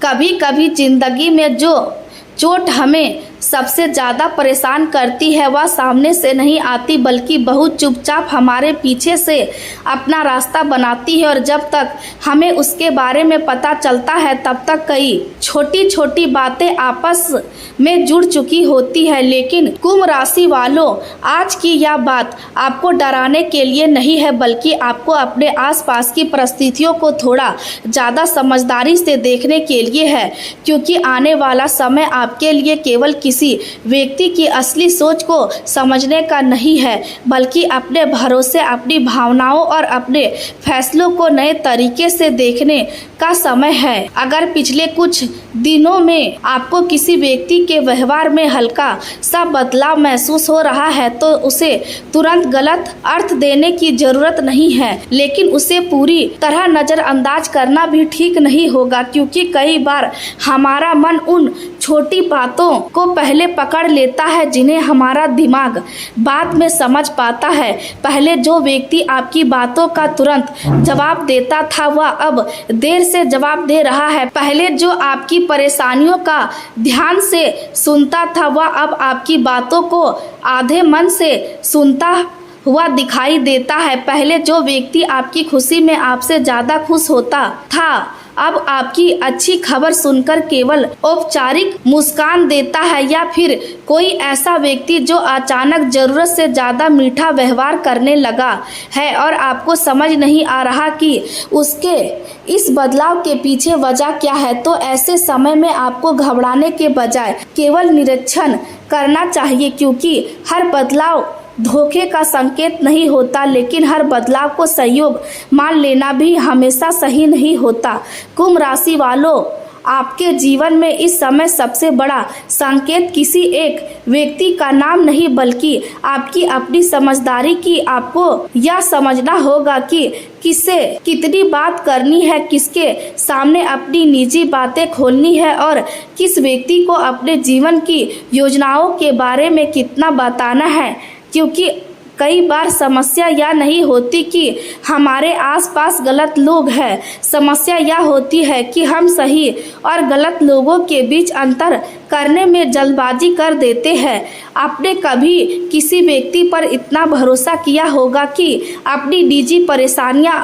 कभी कभी जिंदगी में जो चोट हमें सबसे ज़्यादा परेशान करती है वह सामने से नहीं आती बल्कि बहुत चुपचाप हमारे पीछे से अपना रास्ता बनाती है। और जब तक हमें उसके बारे में पता चलता है तब तक कई छोटी छोटी बातें आपस में जुड़ चुकी होती है। लेकिन कुंभ राशि वालों, आज की यह बात आपको डराने के लिए नहीं है बल्कि आपको अपने आसपास की परिस्थितियों को थोड़ा ज़्यादा समझदारी से देखने के लिए है, क्योंकि आने वाला समय आपके लिए केवल किसी व्यक्ति की असली सोच को समझने का नहीं है बल्कि अपने भरोसे, अपनी भावनाओं और अपने फैसलों को नए तरीके से देखने का समय है। अगर पिछले कुछ दिनों में आपको किसी व्यक्ति के व्यवहार में हल्का सा बदलाव महसूस हो रहा है तो उसे तुरंत गलत अर्थ देने की जरूरत नहीं है, लेकिन उसे पूरी तरह नज़रअंदाज करना भी ठीक नहीं होगा, क्योंकि कई बार हमारा मन उन छोटी बातों को पहले पकड़ लेता है जिन्हें हमारा दिमाग बाद में समझ पाता है। पहले जो व्यक्ति आपकी बातों का तुरंत जवाब देता था वह अब देर से जवाब दे रहा है। पहले जो आपकी परेशानियों का ध्यान से सुनता था वह अब आपकी बातों को आधे मन से सुनता हुआ दिखाई देता है। पहले जो व्यक्ति आपकी खुशी में आपसे ज़्यादा खुश होता था अब आपकी अच्छी खबर सुनकर केवल औपचारिक मुस्कान देता है, या फिर कोई ऐसा व्यक्ति जो अचानक जरूरत से ज़्यादा मीठा व्यवहार करने लगा है और आपको समझ नहीं आ रहा कि उसके इस बदलाव के पीछे वजह क्या है। तो ऐसे समय में आपको घबराने के बजाय केवल निरीक्षण करना चाहिए, क्योंकि हर बदलाव धोखे का संकेत नहीं होता, लेकिन हर बदलाव को सहयोग मान लेना भी हमेशा सही नहीं होता। कुंभ राशि वालों, आपके जीवन में इस समय सबसे बड़ा संकेत किसी एक व्यक्ति का नाम नहीं बल्कि आपकी अपनी समझदारी की। आपको यह समझना होगा कि किससे कितनी बात करनी है, किसके सामने अपनी निजी बातें खोलनी है और किस व्यक्ति को अपने जीवन की योजनाओं के बारे में कितना बताना है, क्योंकि कई बार समस्या यह नहीं होती कि हमारे आसपास गलत लोग हैं, समस्या यह होती है कि हम सही और गलत लोगों के बीच अंतर करने में जल्दबाजी कर देते हैं। आपने कभी किसी व्यक्ति पर इतना भरोसा किया होगा कि अपनी निजी परेशानियां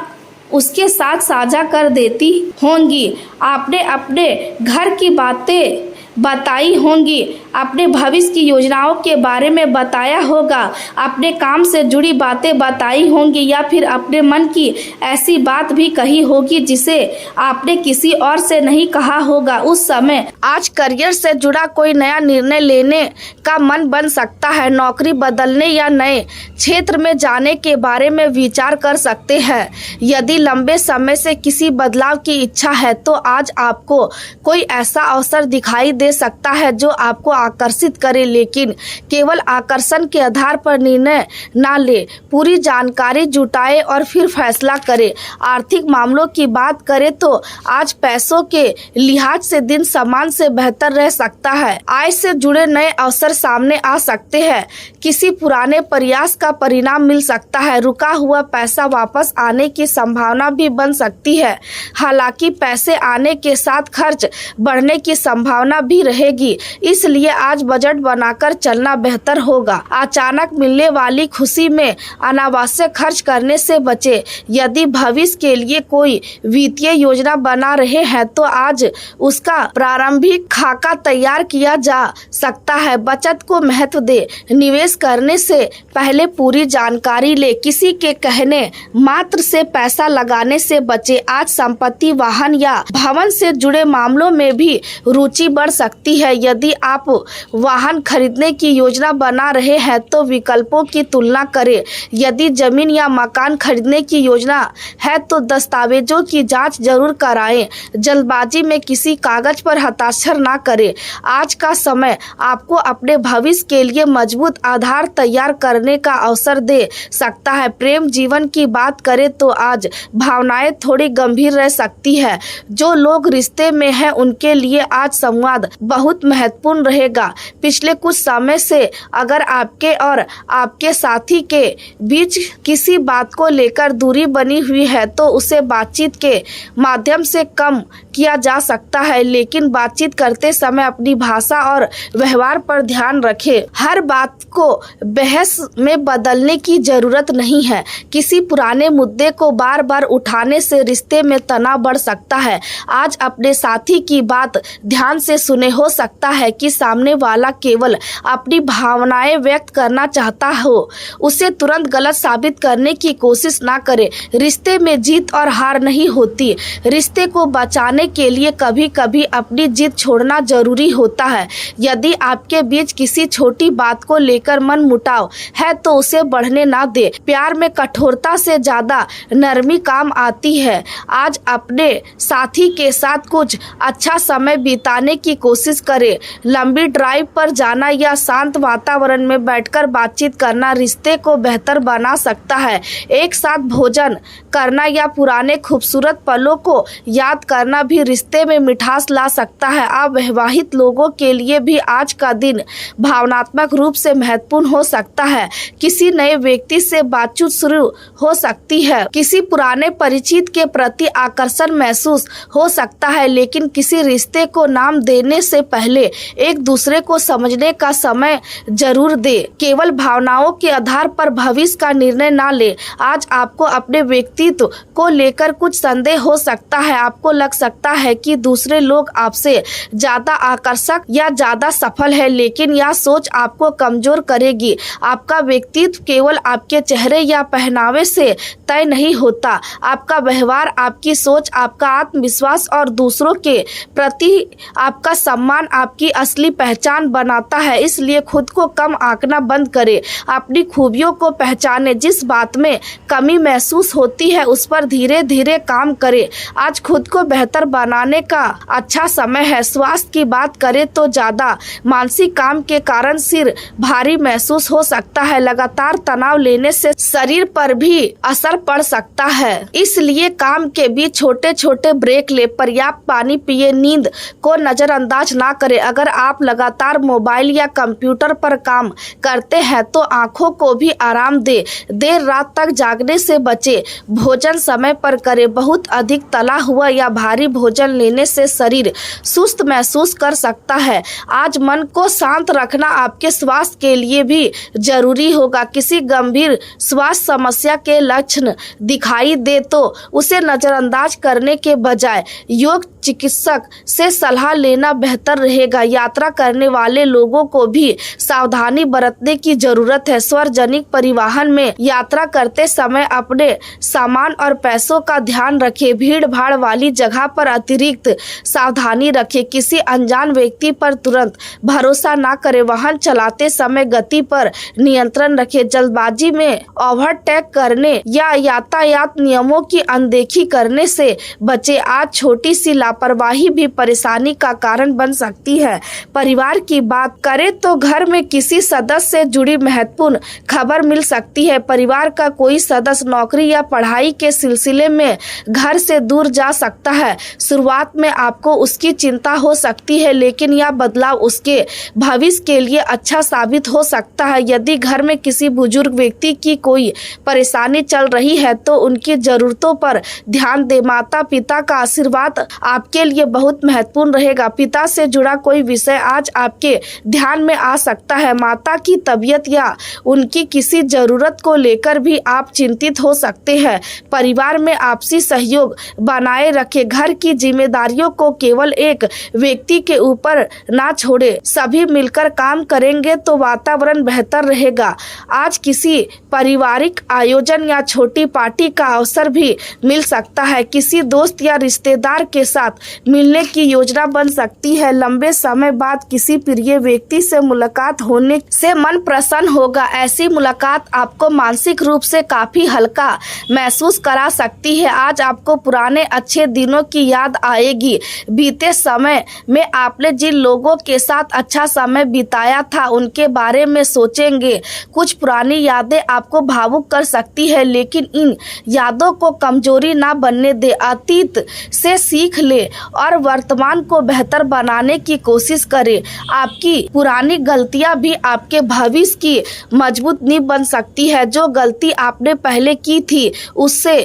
उसके साथ साझा कर देती होंगी, आपने अपने घर की बातें बताई होंगी, अपने भविष्य की योजनाओं के बारे में बताया होगा, अपने काम से जुड़ी बातें बताई होंगी, या फिर अपने मन की ऐसी बात भी कही होगी जिसे आपने किसी और से नहीं कहा होगा। उस समय आज करियर से जुड़ा कोई नया निर्णय लेने का मन बन सकता है, नौकरी बदलने या नए क्षेत्र में जाने के बारे में विचार कर सकते हैं। यदि लंबे समय से किसी बदलाव की इच्छा है तो आज आपको कोई ऐसा अवसर दिखाई दे सकता है जो आपको आकर्षित करे, लेकिन केवल आकर्षण के आधार पर निर्णय ना ले, पूरी जानकारी जुटाए और फिर फैसला करे। आर्थिक मामलों की बात करें तो आज पैसों के लिहाज से दिन सामान्य से बेहतर रह सकता है। आय से जुड़े नए अवसर सामने आ सकते हैं, किसी पुराने प्रयास का परिणाम मिल सकता है, रुका हुआ पैसा वापस आने की संभावना भी बन सकती है। हालांकि पैसे आने के साथ खर्च बढ़ने की संभावना भी रहेगी, इसलिए आज बजट बनाकर चलना बेहतर होगा। अचानक मिलने वाली खुशी में अनावश्यक खर्च करने से बचे। यदि भविष्य के लिए कोई वित्तीय योजना बना रहे हैं तो आज उसका प्रारंभिक खाका तैयार किया जा सकता है। बचत को महत्व दे, निवेश करने से पहले पूरी जानकारी ले, किसी के कहने मात्र से पैसा लगाने से बचे। आज संपत्ति, वाहन या भवन से जुड़े मामलों में भी रुचि बढ़ सकती है। यदि आप वाहन खरीदने की योजना बना रहे हैं तो विकल्पों की तुलना करें। यदि जमीन या मकान खरीदने की योजना है तो दस्तावेजों की जांच जरूर कराएं। जल्दबाजी में किसी कागज पर हस्ताक्षर ना करें। आज का समय आपको अपने भविष्य के लिए मजबूत आधार तैयार करने का अवसर दे सकता है। प्रेम जीवन की बात करें तो आज भावनाएं थोड़ी गंभीर रह सकती है। जो लोग रिश्ते में हैं उनके लिए आज संवाद बहुत महत्वपूर्ण रहेगा। रहेगा। पिछले कुछ समय से अगर आपके और आपके साथी के बीच किसी बात को लेकर दूरी बनी हुई है तो उसे बातचीत के माध्यम से कम किया जा सकता है, लेकिन बातचीत करते समय अपनी भाषा और व्यवहार पर ध्यान रखें। हर बात को बहस में बदलने की जरूरत नहीं है। किसी पुराने मुद्दे को बार बार उठाने से रिश्ते में तनाव बढ़ सकता है। आज अपने साथी की बात ध्यान से सुने। हो सकता है कि सामने वाला केवल अपनी भावनाएं व्यक्त करना चाहता हो। उसे तुरंत गलत साबित करने की कोशिश ना करें। रिश्ते में जीत और हार नहीं होती। रिश्ते को बचाने के लिए कभी कभी अपनी जिद छोड़ना जरूरी होता है। यदि आपके बीच किसी छोटी बात को लेकर मन मुटाव है तो उसे बढ़ने ना दे। प्यार में कठोरता से ज्यादा नरमी काम आती है। आज अपने साथी के साथ कुछ अच्छा समय बिताने की कोशिश करें। लंबी ड्राइव पर जाना या शांत वातावरण में बैठकर बातचीत करना रिश्ते को बेहतर बना सकता है। एक साथ भोजन करना या पुराने खूबसूरत पलों को याद करना भी रिश्ते में मिठास ला सकता है। अविवाहित लोगों के लिए भी आज का दिन भावनात्मक रूप से महत्वपूर्ण हो सकता है। किसी नए व्यक्ति से बातचीत शुरू हो सकती है। किसी पुराने परिचित के प्रति आकर्षण महसूस हो सकता है, लेकिन किसी रिश्ते को नाम देने से पहले एक दूसरे को समझने का समय जरूर दे। केवल भावनाओं के आधार पर भविष्य का निर्णय ना ले। आज आपको अपने व्यक्तित्व को लेकर कुछ संदेह हो सकता है। आपको लग सकता है कि दूसरे लोग आपसे ज्यादा आकर्षक या ज्यादा सफल है, लेकिन यह सोच आपको कमजोर करेगी। आपका व्यक्तित्व केवल आपके चेहरे या पहनावे से तय नहीं होता। आपका व्यवहार, आपकी सोच, आपका आत्मविश्वास और दूसरों के प्रति आपका सम्मान आपकी असली पहचान बनाता है। इसलिए खुद को कम आंकना बंद करें। अपनी खूबियों को पहचाने। जिस बात में कमी महसूस होती है उस पर धीरे धीरे काम करें। आज खुद को बेहतर बनाने का अच्छा समय है। स्वास्थ्य की बात करें तो ज्यादा मानसिक काम के कारण सिर भारी महसूस हो सकता है। लगातार तनाव लेने से शरीर पर भी असर पड़ सकता है। इसलिए काम के बीच छोटे छोटे ब्रेक ले। पर्याप्त पानी पिए। नींद को नजरअंदाज ना करें। अगर आप लगातार मोबाइल या कंप्यूटर पर काम करते हैं तो आंखों को भी आराम दे। देर रात तक जागने से बचे। भोजन समय पर करें। बहुत अधिक तला हुआ या भारी भोजन लेने से शरीर सुस्त महसूस कर सकता है। आज मन को शांत रखना आपके स्वास्थ्य के लिए भी जरूरी होगा। किसी गंभीर स्वास्थ्य समस्या के लक्षण दिखाई दे तो उसे नजरअंदाज करने के बजाय योग चिकित्सक से सलाह लेना बेहतर रहेगा। यात्रा करने वाले लोगों को भी सावधानी बरतने की जरूरत है। सार्वजनिक परिवहन में यात्रा करते समय अपने सामान और पैसों का ध्यान रखें। भीड़ भाड़ वाली जगह पर अतिरिक्त सावधानी रखें। किसी अनजान व्यक्ति पर तुरंत भरोसा ना करें। वाहन चलाते समय गति पर नियंत्रण रखें। जल्दबाजी में ओवरटेक करने या यातायात नियमों की अनदेखी करने से बचें। आज छोटी सी लापरवाही भी परेशानी का कारण बन सकती है। परिवार की बात करें तो घर में किसी सदस्य से जुड़ी महत्वपूर्ण खबर मिल सकती है। परिवार का कोई सदस्य नौकरी या पढ़ाई के सिलसिले में घर से दूर जा सकता है। शुरुआत में आपको उसकी चिंता हो सकती है, लेकिन यह बदलाव उसके भविष्य के लिए अच्छा साबित हो सकता है। यदि घर में किसी बुजुर्ग व्यक्ति की कोई परेशानी चल रही है तो उनकी जरूरतों पर ध्यान दे। माता पिता का आशीर्वाद आपके लिए बहुत महत्वपूर्ण रहेगा। पिता से जुड़ा कोई विषय आज आपके ध्यान में आ सकता है। माता की तबीयत या उनकी किसी जरूरत को लेकर भी आप चिंतित हो सकते हैं। परिवार में आपसी सहयोग बनाए रखें। घर की जिम्मेदारियों को केवल एक व्यक्ति के ऊपर ना छोड़े। सभी मिलकर काम करेंगे तो वातावरण बेहतर रहेगा। आज किसी पारिवारिक आयोजन या छोटी पार्टी का अवसर भी मिल सकता है। किसी दोस्त या रिश्तेदार के साथ मिलने की योजना बन सकती है। लंबे समय बाद किसी प्रिय व्यक्ति से मुलाकात होने से मन प्रसन्न होगा। ऐसी मुलाकात आपको मानसिक रूप से काफी हल्का महसूस करा सकती है। आज आपको पुराने अच्छे दिनों की याद आएगी। बीते समय में आपने जिन लोगों के साथ अच्छा समय बिताया था उनके बारे में सोचेंगे। कुछ पुरानी यादें आपको भावुक कर सकती है, लेकिन इन यादों को कमजोरी ना बनने दे। अतीत से सीख ले और वर्तमान को बेहतर बनाने की कोशिश करें। करें। आपकी पुरानी गलतियां भी आपके भविष्य की मजबूत नींव बन सकती है। जो गलती आपने पहले की थी उससे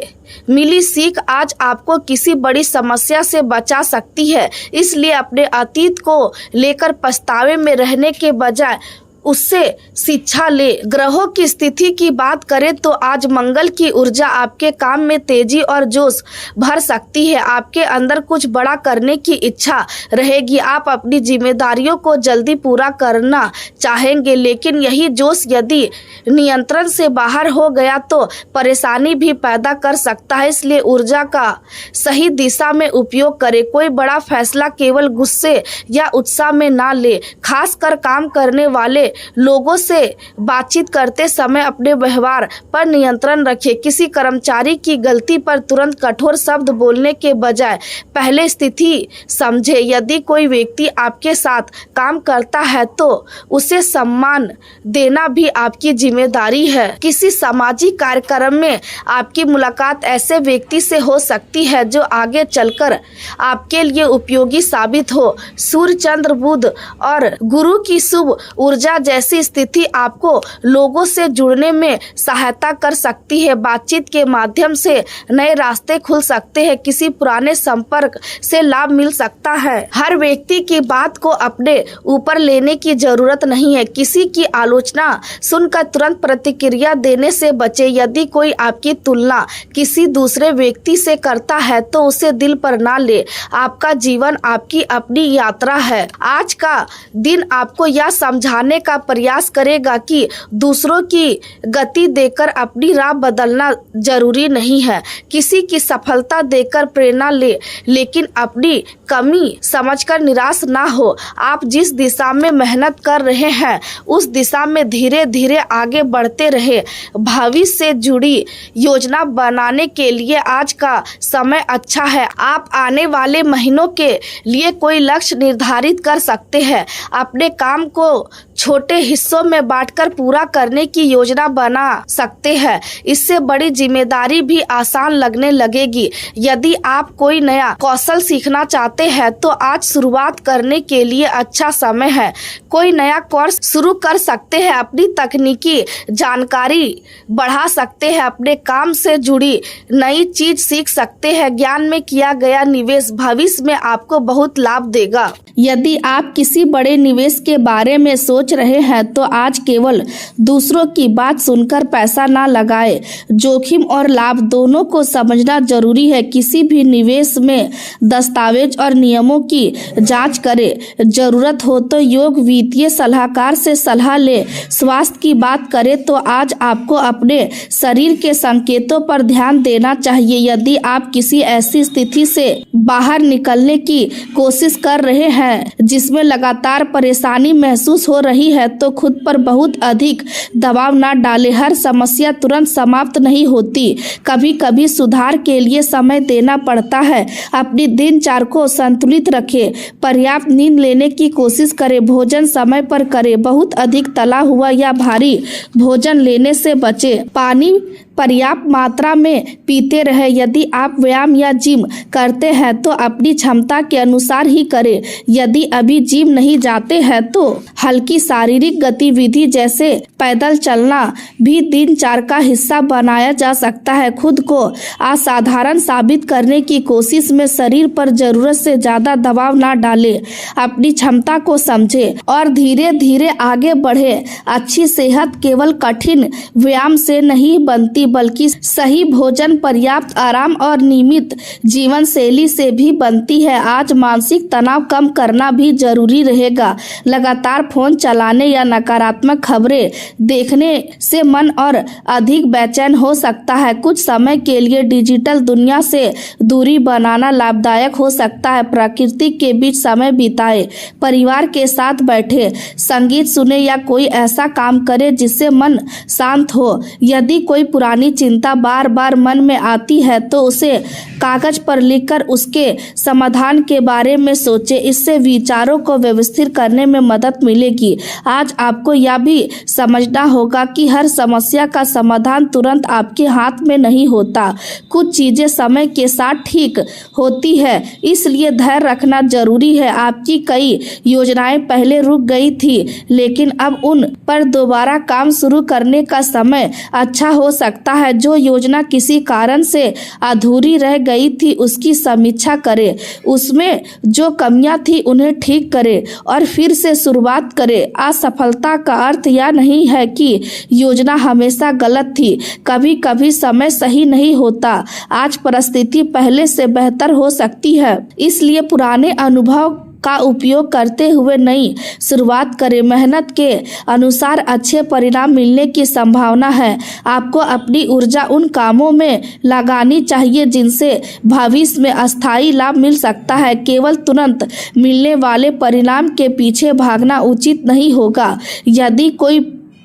मिली सीख आज आपको किसी बड़ी समस्या से बचा सकती है। इसलिए अपने अतीत को लेकर पछतावे में रहने के बजाय उससे शिक्षा ले। ग्रहों की स्थिति की बात करें तो आज मंगल की ऊर्जा आपके काम में तेजी और जोश भर सकती है। आपके अंदर कुछ बड़ा करने की इच्छा रहेगी। आप अपनी जिम्मेदारियों को जल्दी पूरा करना चाहेंगे, लेकिन यही जोश यदि नियंत्रण से बाहर हो गया तो परेशानी भी पैदा कर सकता है। इसलिए ऊर्जा का सही दिशा में उपयोग करें। कोई बड़ा फैसला केवल गुस्से या उत्साह में ना ले। खासकर काम करने वाले लोगों से बातचीत करते समय अपने व्यवहार पर नियंत्रण रखें। किसी कर्मचारी की गलती पर तुरंत कठोर शब्द बोलने के बजाय पहले स्थिति समझे। यदि कोई व्यक्ति आपके साथ काम करता है तो उसे सम्मान देना भी आपकी जिम्मेदारी है। किसी सामाजिक कार्यक्रम में आपकी मुलाकात ऐसे व्यक्ति से हो सकती है जो आगे चलकर आपके लिए उपयोगी साबित हो। सूर्य, चंद्र, बुध और गुरु की शुभ ऊर्जा जैसी स्थिति आपको लोगों से जुड़ने में सहायता कर सकती है। बातचीत के माध्यम से नए रास्ते खुल सकते हैं। किसी पुराने संपर्क से लाभ मिल सकता है। हर व्यक्ति की बात को अपने ऊपर लेने की जरूरत नहीं है। किसी की आलोचना सुनकर तुरंत प्रतिक्रिया देने से बचे। यदि कोई आपकी तुलना किसी दूसरे व्यक्ति से करता है तो उसे दिल पर ना ले। आपका जीवन आपकी अपनी यात्रा है। आज का दिन आपको यह समझाने का प्रयास करेगा कि दूसरों की गति देखकर अपनी राह बदलना जरूरी नहीं है। किसी की सफलता देखकर प्रेरणा ले, लेकिन अपनी कमी समझकर निराश ना हो। आप जिस दिशा में मेहनत कर रहे हैं उस दिशा में धीरे धीरे आगे बढ़ते रहे। भविष्य से जुड़ी योजना बनाने के लिए आज का समय अच्छा है। आप आने वाले महीनों के लिए कोई लक्ष्य निर्धारित कर सकते हैं। अपने काम को छोटे हिस्सों में बांटकर पूरा करने की योजना बना सकते हैं। इससे बड़ी जिम्मेदारी भी आसान लगने लगेगी। यदि आप कोई नया कौशल सीखना चाहते हैं तो आज शुरुआत करने के लिए अच्छा समय है। कोई नया कोर्स शुरू कर सकते हैं। अपनी तकनीकी जानकारी बढ़ा सकते हैं। अपने काम से जुड़ी नई चीज सीख सकते हैं। ज्ञान में किया गया निवेश भविष्य में आपको बहुत लाभ देगा। यदि आप किसी बड़े निवेश के बारे में सोच रहे हैं तो आज केवल दूसरों की बात सुनकर पैसा ना लगाएं। जोखिम और लाभ दोनों को समझना जरूरी है। किसी भी निवेश में दस्तावेज और नियमों की जांच करें। जरूरत हो तो योग्य वित्तीय सलाहकार से सलाह ले। स्वास्थ्य की बात करें तो आज आपको अपने शरीर के संकेतों पर ध्यान देना चाहिए। यदि आप किसी ऐसी स्थिति से बाहर निकलने की कोशिश कर रहे हैं जिसमें लगातार परेशानी महसूस हो रही है तो खुद पर बहुत अधिक दबाव ना डालें। हर समस्या तुरंत समाप्त नहीं होती। कभी कभी सुधार के लिए समय देना पड़ता है। अपनी दिनचर्या को संतुलित रखें। पर्याप्त नींद लेने की कोशिश करें। भोजन समय पर करें। बहुत अधिक तला हुआ या भारी भोजन लेने से बचें। पानी पर्याप्त मात्रा में पीते रहे। यदि आप व्यायाम या जिम करते हैं तो अपनी क्षमता के अनुसार ही करें। यदि अभी जिम नहीं जाते हैं तो हल्की शारीरिक गतिविधि जैसे पैदल चलना भी दिनचर्या का हिस्सा बनाया जा सकता है। खुद को असाधारण साबित करने की कोशिश में शरीर पर जरूरत से ज्यादा दबाव ना डालें। अपनी क्षमता को समझें और धीरे धीरे आगे बढ़े। अच्छी सेहत केवल कठिन व्यायाम से नहीं बनती बल्कि सही भोजन, पर्याप्त आराम और नियमित जीवन शैली से भी बनती है। आज मानसिक तनाव कम करना भी जरूरी रहेगा। लगातार फोन चलाने या नकारात्मक खबरें देखने से मन और अधिक बेचैन हो सकता है। कुछ समय के लिए डिजिटल दुनिया से दूरी बनाना लाभदायक हो सकता है। प्रकृति के बीच समय बिताएं। परिवार के साथ बैठे संगीत सुने या कोई ऐसा काम करे जिससे मन शांत हो। यदि कोई पुरानी पुरानी चिंता बार बार मन में आती है तो उसे कागज पर लिखकर उसके समाधान के बारे में सोचे। इससे विचारों को व्यवस्थित करने में मदद मिलेगी। आज आपको यह भी समझना होगा कि हर समस्या का समाधान तुरंत आपके हाथ में नहीं होता। कुछ चीजें समय के साथ ठीक होती है, इसलिए धैर्य रखना जरूरी है। आपकी कई योजनाएं पहले रुक गई थी, लेकिन अब उन पर दोबारा काम शुरू करने का समय अच्छा हो सकता है। जो योजना किसी कारण से अधूरी रह गई थी उसकी समीक्षा करें, उसमें जो कमियां थी उन्हें ठीक करें और फिर से शुरुआत करें। असफलता का अर्थ यह नहीं है कि योजना हमेशा गलत थी, कभी कभी समय सही नहीं होता। आज परिस्थिति पहले से बेहतर हो सकती है, इसलिए पुराने अनुभव का उपयोग करते हुए नई शुरुआत करें। मेहनत के अनुसार अच्छे परिणाम मिलने की संभावना है। आपको अपनी ऊर्जा उन कामों में लगानी चाहिए जिनसे भविष्य में अस्थायी लाभ मिल सकता है। केवल तुरंत मिलने वाले परिणाम के पीछे भागना उचित नहीं होगा। यदि कोई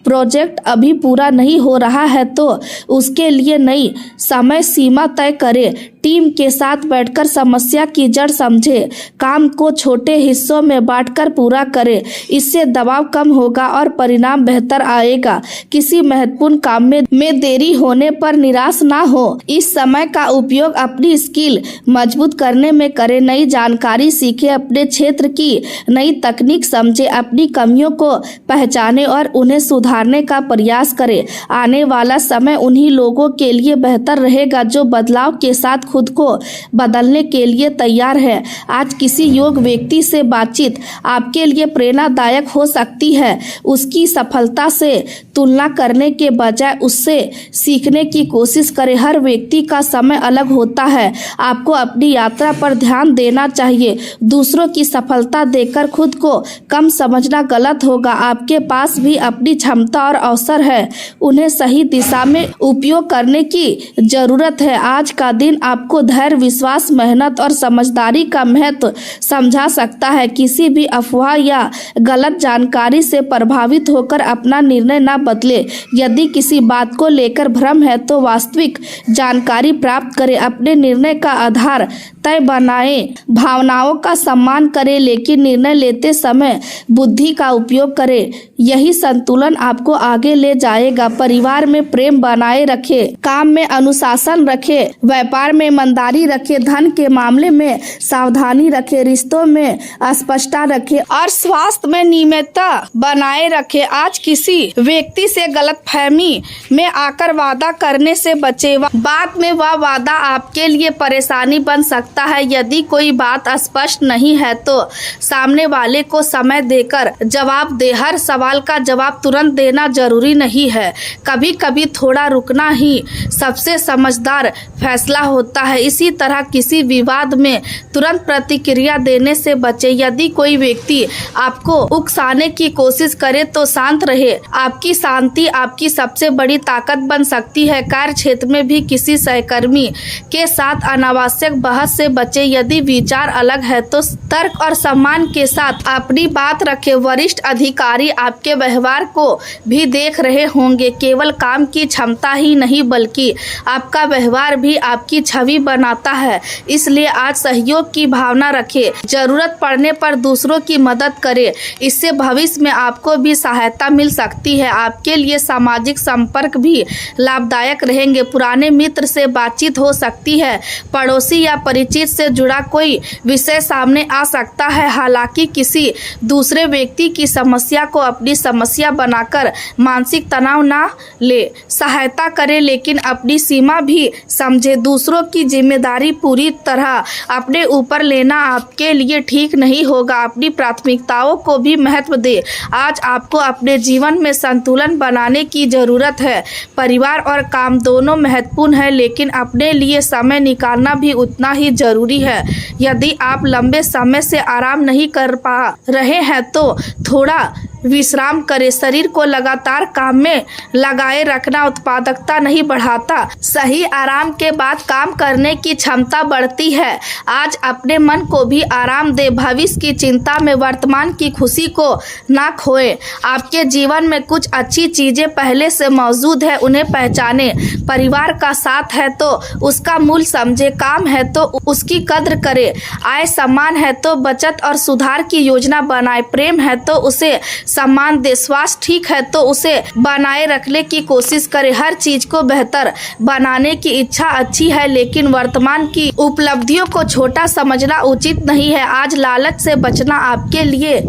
प्रोजेक्ट अभी पूरा नहीं हो रहा है तो उसके लिए नई समय सीमा तय करें। टीम के साथ बैठकर समस्या की जड़ समझें। काम को छोटे हिस्सों में बांटकर पूरा करें, इससे दबाव कम होगा और परिणाम बेहतर आएगा। किसी महत्वपूर्ण काम में देरी होने पर निराश ना हो। इस समय का उपयोग अपनी स्किल मजबूत करने में करें। नई जानकारी सीखें, अपने क्षेत्र की नई तकनीक समझें, अपनी कमियों को पहचानें और उन्हें सुधारने का प्रयास करें। आने वाला समय उन्हीं लोगों के लिए बेहतर रहेगा जो बदलाव के साथ खुद को बदलने के लिए तैयार है। आज किसी योग्य व्यक्ति से बातचीत आपके लिए प्रेरणादायक हो सकती है। उसकी सफलता से तुलना करने के बजाय उससे सीखने की कोशिश करें। हर व्यक्ति का समय अलग होता है। आपको अपनी यात्रा पर ध्यान देना चाहिए। दूसरों की सफलता देखकर खुद को कम समझना गलत होगा। आपके पास भी अपनी क्षमता और अवसर है, उन्हें सही दिशा में उपयोग करने की जरूरत है। आज का दिन आपको धैर्य, विश्वास, मेहनत और समझदारी का महत्व समझा सकता है। किसी भी अफवाह या गलत जानकारी से प्रभावित होकर अपना निर्णय न बदले। यदि किसी बात को लेकर भ्रम है तो वास्तविक जानकारी प्राप्त करें। अपने निर्णय का आधार तय बनाएं। भावनाओं का सम्मान करें, लेकिन निर्णय लेते समय बुद्धि का उपयोग करें। यही संतुलन आपको आगे ले जाएगा। परिवार में प्रेम बनाए रखें, काम में अनुशासन रखें, व्यापार में ईमानदारी रखें, धन के मामले में सावधानी रखें, रिश्तों में स्पष्टता रखें और स्वास्थ्य में नियमितता बनाए रखें। आज किसी व्यक्ति से गलतफहमी में आकर वादा करने से बचें। बाद में वह वादा आपके लिए परेशानी बन सकता है। यदि कोई बात स्पष्ट नहीं है तो सामने वाले को समय देकर जवाब दे। हर सवाल का जवाब तुरंत देना जरूरी नहीं है। कभी कभी थोड़ा रुकना ही सबसे समझदार फैसला होता है। इसी तरह किसी विवाद में तुरंत प्रतिक्रिया देने से बचें। यदि कोई व्यक्ति आपको उकसाने की कोशिश करे तो शांत रहे। आपकी शांति आपकी सबसे बड़ी ताकत बन सकती है। कार्य क्षेत्र में भी किसी सहकर्मी के साथ अनावश्यक बहस से बचें। यदि विचार अलग है तो तर्क और सम्मान के साथ अपनी बात रखें। वरिष्ठ अधिकारी आपके व्यवहार को भी देख रहे होंगे। केवल काम की क्षमता ही नहीं बल्कि आपका व्यवहार भी आपकी छवि बनाता है। इसलिए आज सहयोग की भावना रखें। जरूरत पड़ने पर दूसरों की मदद करें। इससे भविष्य में आपको भी सहायता मिल सकती है। आपके लिए सामाजिक संपर्क भी लाभदायक रहेंगे। पुराने मित्र से बातचीत हो सकती है। पड़ोसी या परिचित से जुड़ा कोई विषय सामने आ सकता है। हालांकि किसी दूसरे व्यक्ति की समस्या को अपनी समस्या बनाकर मानसिक तनाव ना ले। सहायता करें लेकिन अपनी सीमा भी समझे। दूसरों की जिम्मेदारी पूरी तरह अपने ऊपर लेना आपके लिए ठीक नहीं होगा। अपनी प्राथमिकताओं को भी महत्व दे। आज आपको अपने जीवन में संतुलन बनाने की जरूरत है। परिवार और काम दोनों महत्वपूर्ण है, लेकिन अपने लिए समय निकालना भी उतना ही जरूरी है। यदि आप लंबे समय से आराम नहीं कर पा रहे हैं तो थोड़ा विश्राम करें। शरीर को लगातार काम में लगाए रखना उत्पादकता नहीं बढ़ाता। सही आराम के बाद काम करने की क्षमता बढ़ती है। आज अपने मन को भी आराम दे। भविष्य की चिंता में वर्तमान की खुशी को ना खोएं। आपके जीवन में कुछ अच्छी चीजें पहले से मौजूद है, उन्हें पहचाने। परिवार का साथ है तो उसका मूल्य समझे। काम है तो उसकी कद्र करे। आय सम्मान है तो बचत और सुधार की योजना बनाए। प्रेम है तो उसे सम्मान दे। स्वास्थ्य ठीक है तो उसे बनाए रखने की कोशिश करे। हर चीज को बेहतर बनाने की इच्छा अच्छी है, लेकिन वर्तमान की उपलब्धियों को छोटा समझना उचित नहीं है। आज लालच से बचना आपके लिए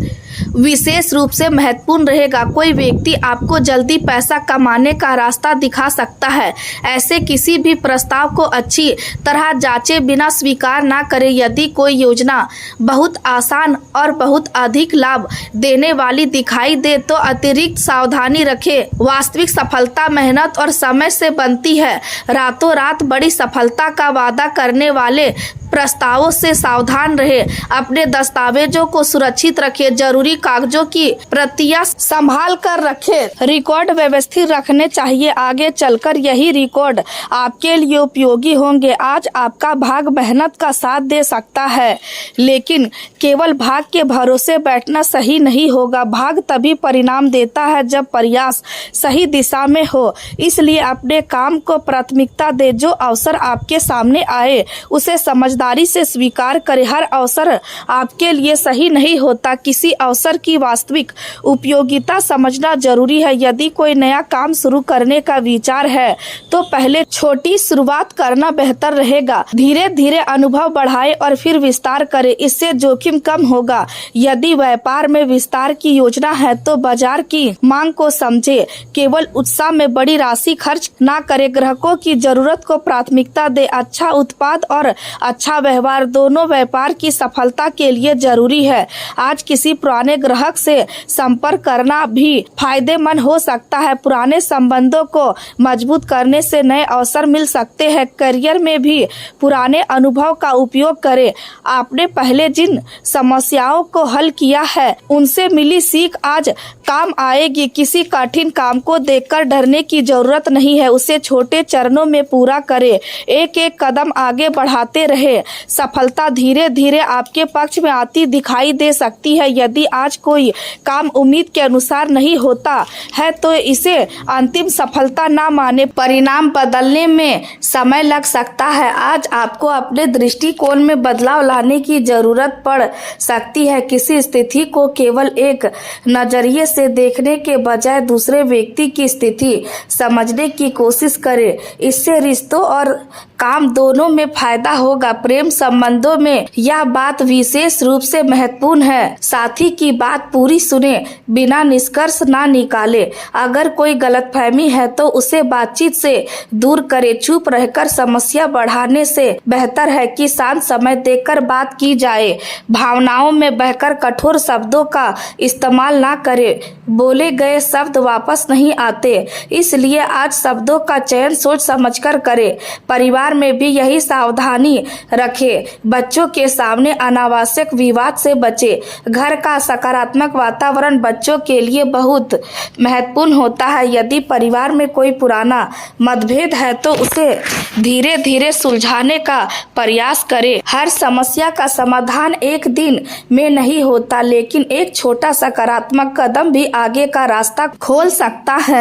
विशेष रूप से महत्वपूर्ण रहेगा। कोई व्यक्ति आपको जल्दी पैसा कमाने का रास्ता दिखा सकता है। ऐसे किसी भी प्रस्ताव को अच्छी तरह जांचे बिना स्वीकार ना करें। यदि कोई योजना बहुत आसान और बहुत अधिक लाभ देने वाली दिखाई दे तो अतिरिक्त सावधानी रखें। वास्तविक सफलता मेहनत और समय से बनती है। रातों रात बड़ी सफलता का वादा करने वाले प्रस्तावों से सावधान रहे। अपने दस्तावेजों को सुरक्षित रखें। जरूरी कागजों की प्रतियां संभाल कर रखें। रिकॉर्ड व्यवस्थित रखने चाहिए। आगे चलकर यही रिकॉर्ड आपके लिए उपयोगी होंगे। आज आपका भाग मेहनत का साथ दे सकता है, लेकिन केवल भाग के भरोसे बैठना सही नहीं होगा। भाग तभी परिणाम देता है जब प्रयास सही दिशा में हो। इसलिए अपने काम को प्राथमिकता दे। जो अवसर आपके सामने आए उसे समझदारी से स्वीकार करें। हर अवसर आपके लिए सही नहीं होता। किसी अवसर की वास्तविक उपयोगिता समझना जरूरी है। यदि कोई नया काम शुरू करने का विचार है तो पहले छोटी शुरुआत करना बेहतर रहेगा। धीरे धीरे अनुभव बढ़ाएं और फिर विस्तार करें। इससे जोखिम कम होगा। यदि व्यापार में विस्तार की योजना है तो बाजार की मांग को समझे। केवल उत्साह में बड़ी राशि खर्च ना करें। ग्राहकों की जरूरत को प्राथमिकता दे। अच्छा उत्पाद और अच्छा व्यवहार दोनों व्यापार की सफलता के लिए जरूरी है। आज किसी पुराने ग्राहक से संपर्क करना भी फायदेमंद हो सकता है। पुराने संबंधों को मजबूत करने से नए अवसर मिल सकते हैं। करियर में भी पुराने अनुभव का उपयोग करें। आपने पहले जिन समस्याओं को हल किया है उनसे मिली सीख आज काम आएगी। किसी कठिन काम को देखकर डरने की जरूरत नहीं है। उसे छोटे चरणों में पूरा करें। एक एक कदम आगे बढ़ाते रहे। सफलता धीरे धीरे आपके पक्ष में आती दिखाई दे सकती है। यदि आज कोई काम उम्मीद के अनुसार नहीं होता है तो इसे अंतिम सफलता ना माने। परिणाम बदलने में समय लग सकता है। आज आपको अपने दृष्टिकोण में बदलाव लाने की जरूरत पड़ सकती है। किसी स्थिति को केवल एक नजरिए से देखने के बजाय दूसरे व्यक्ति की स्थिति समझने की कोशिश करें। इससे रिश्तों और काम दोनों में फायदा होगा। प्रेम संबंधों में यह बात विशेष रूप से महत्वपूर्ण है। साथी की बात पूरी सुने, बिना निष्कर्ष ना निकाले। अगर कोई गलतफहमी है तो उसे बातचीत से दूर करे। चुप रहकर समस्या बढ़ाने से बेहतर है कि शांत समय देकर बात की जाए। भावनाओं में बहकर कठोर शब्दों का इस्तेमाल ना करे। बोले गए शब्द वापस नहीं आते, इसलिए आज शब्दों का चयन सोच समझकर करे। परिवार में भी यही सावधानी रखें। बच्चों के सामने अनावश्यक विवाद से बचे। घर का सकारात्मक वातावरण बच्चों के लिए बहुत महत्वपूर्ण होता है। यदि परिवार में कोई पुराना मतभेद है तो उसे धीरे धीरे सुलझाने का प्रयास करें। हर समस्या का समाधान एक दिन में नहीं होता, लेकिन एक छोटा सकारात्मक कदम भी आगे का रास्ता खोल सकता है।